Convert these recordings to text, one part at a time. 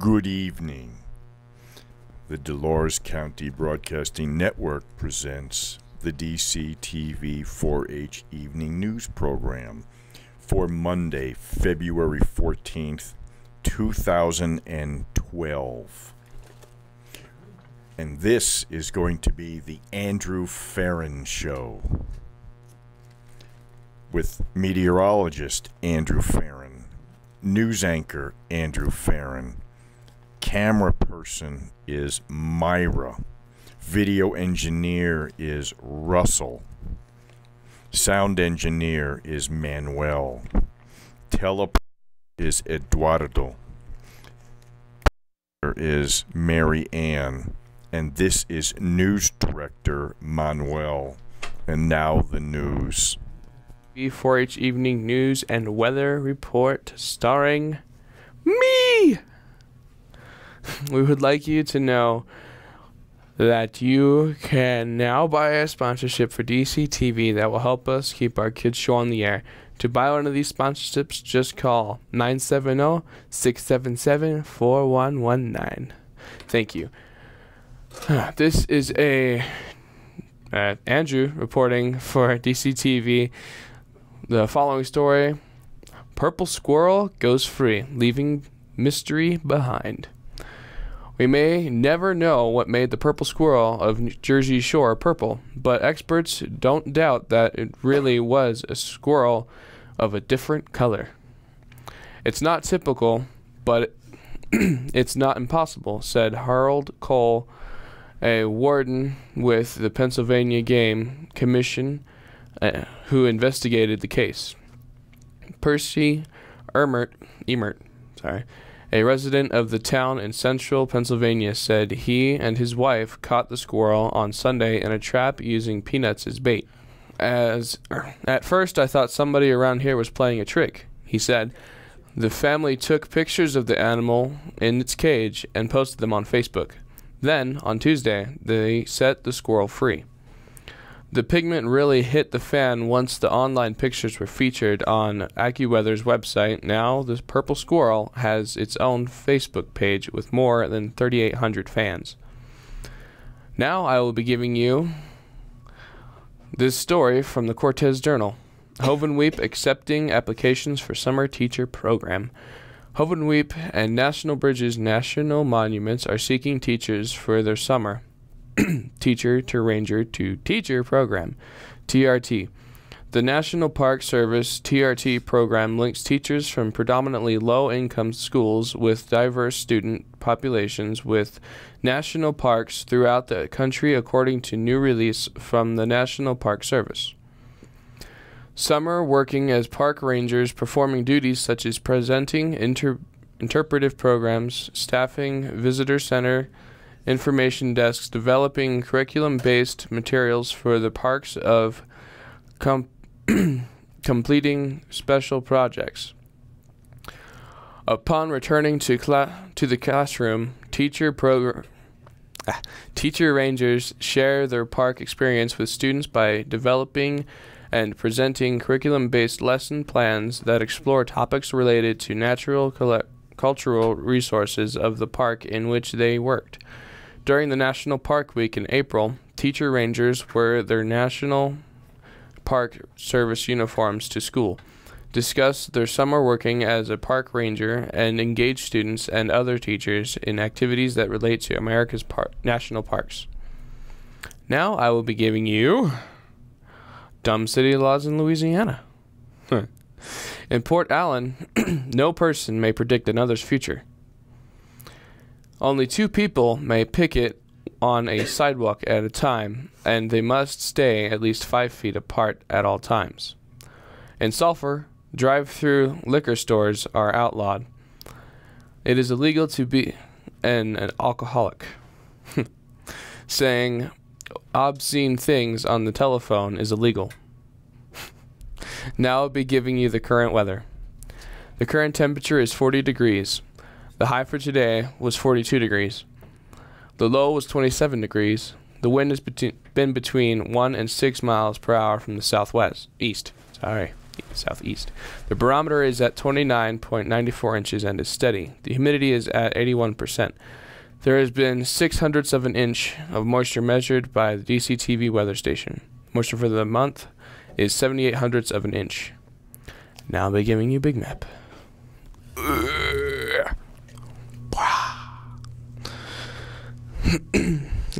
Good evening. The Dolores County Broadcasting Network presents the DCTV 4-H Evening News Program for Monday, February 14th, 2012. And this is going to be the Andrew Farron Show with meteorologist Andrew Farron, news anchor Andrew Farron, camera person is Myra, video engineer is Russell, sound engineer is Manuel, teleprompter is Eduardo, is Mary Ann, and this is news director Manuel. And now the news. 4-H Evening News and Weather Report starring me. We would like you to know that you can now buy a sponsorship for DCTV that will help us keep our kids' show on the air. To buy one of these sponsorships, just call 970-677-4119. Thank you. This is Andrew reporting for DCTV. The following story: Purple squirrel goes free, leaving mystery behind. We may never know what made the purple squirrel of New Jersey Shore purple, but experts don't doubt that it really was a squirrel of a different color. It's not typical, but it's not impossible, said Harold Cole, a warden with the Pennsylvania Game Commission, who investigated the case. Percy Emert, a resident of the town in central Pennsylvania, said he and his wife caught the squirrel on Sunday in a trap using peanuts as bait. At first I thought somebody around here was playing a trick, he said. The family took pictures of the animal in its cage and posted them on Facebook. Then, on Tuesday, they set the squirrel free. The pigment really hit the fan once the online pictures were featured on AccuWeather's website. Now, the purple squirrel has its own Facebook page with more than 3,800 fans. Now, I will be giving you this story from the Cortez Journal. Hovenweep accepting applications for summer teacher program. Hovenweep and National Bridges National Monuments are seeking teachers for their summer Teacher to Ranger to Teacher program, TRT. The National Park Service TRT program links teachers from predominantly low-income schools with diverse student populations with national parks throughout the country, according to new release from the National Park Service. Summer working as park rangers, performing duties such as presenting interpretive programs, staffing visitor center, information desks, developing curriculum-based materials for the parks of completing special projects. Upon returning to the classroom, teacher rangers share their park experience with students by developing and presenting curriculum-based lesson plans that explore topics related to natural cultural resources of the park in which they worked. During the National Park Week in April, teacher rangers wear their National Park Service uniforms to school, discuss their summer working as a park ranger, and engage students and other teachers in activities that relate to America's national parks. Now I will be giving you dumb city laws in Louisiana. In Port Allen, no person may predict another's future. Only 2 people may picket on a sidewalk at a time, and they must stay at least 5 feet apart at all times. In Sulphur, drive-through liquor stores are outlawed. It is illegal to be an alcoholic. Saying obscene things on the telephone is illegal. Now I'll be giving you the current weather. The current temperature is 40 degrees. The high for today was 42 degrees. The low was 27 degrees. The wind has been between 1 and 6 miles per hour from the east. southeast. The barometer is at 29.94 inches and is steady. The humidity is at 81%. There has been 0.06 of an inch of moisture measured by the DCTV weather station. Moisture for the month is 0.78 of an inch. Now I'll be giving you Big Map.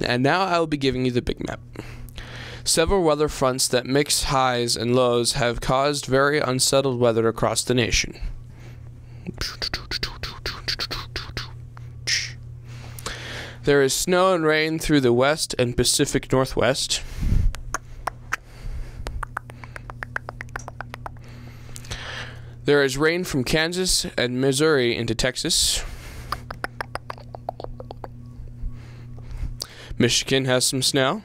And now I will be giving you the Big Map. Several weather fronts that mix highs and lows have caused very unsettled weather across the nation. There is snow and rain through the west and Pacific Northwest. There is rain from Kansas and Missouri into Texas. Michigan has some snow.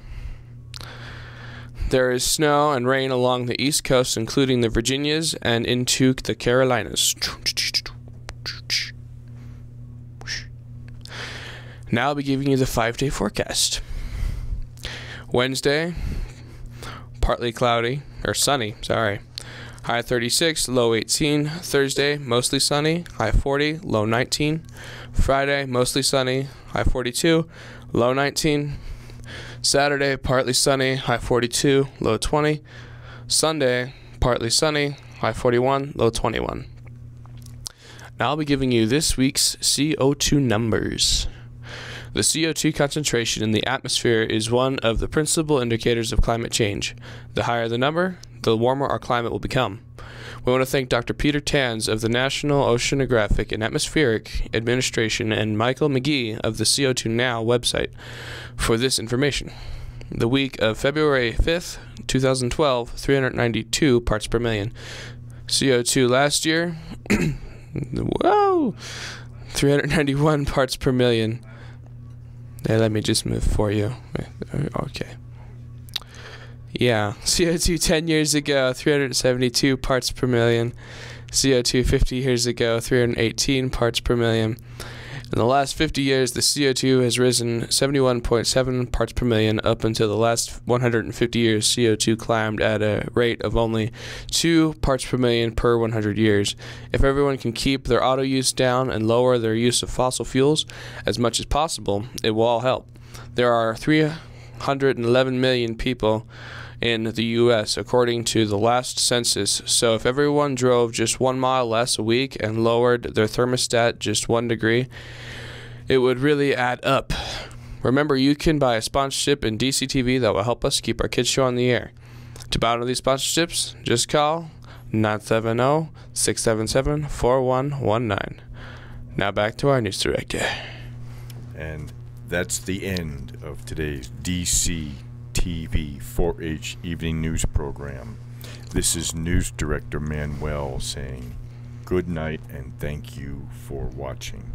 There is snow and rain along the East Coast, including the Virginias and into the Carolinas. Now I'll be giving you the 5-day forecast. Wednesday, partly cloudy, or sunny, sorry. High 36, low 18. Thursday, mostly sunny, high 40, low 19. Friday, mostly sunny, high 42, low 19. Saturday, partly sunny, high 42, low 20. Sunday, partly sunny, high 41, low 21. Now I'll be giving you this week's CO2 numbers. The CO2 concentration in the atmosphere is one of the principal indicators of climate change. The higher the number, the warmer our climate will become. We want to thank Dr. Peter Tanz of the National Oceanographic and Atmospheric Administration and Michael McGee of the CO2 Now website for this information. The week of February 5th, 2012, 392 parts per million. CO2 last year, whoa, 391 parts per million. Hey, let me just move for you. Okay. Yeah, CO2 10 years ago, 372 parts per million. CO2 50 years ago, 318 parts per million. In the last 50 years, the CO2 has risen 71.7 parts per million. Up until the last 150 years, CO2 climbed at a rate of only 2 parts per million per 100 years. If everyone can keep their auto use down and lower their use of fossil fuels as much as possible, it will all help. There are 311 million people in the U.S., according to the last census. So if everyone drove just 1 mile less a week and lowered their thermostat just 1 degree, it would really add up. Remember, you can buy a sponsorship in DCTV that will help us keep our kids show on the air. To buy one of these sponsorships, just call 970-677-4119. Now back to our news director. And that's the end of today's DCTV 4-H evening news program. This is News Director Manuel saying good night and thank you for watching.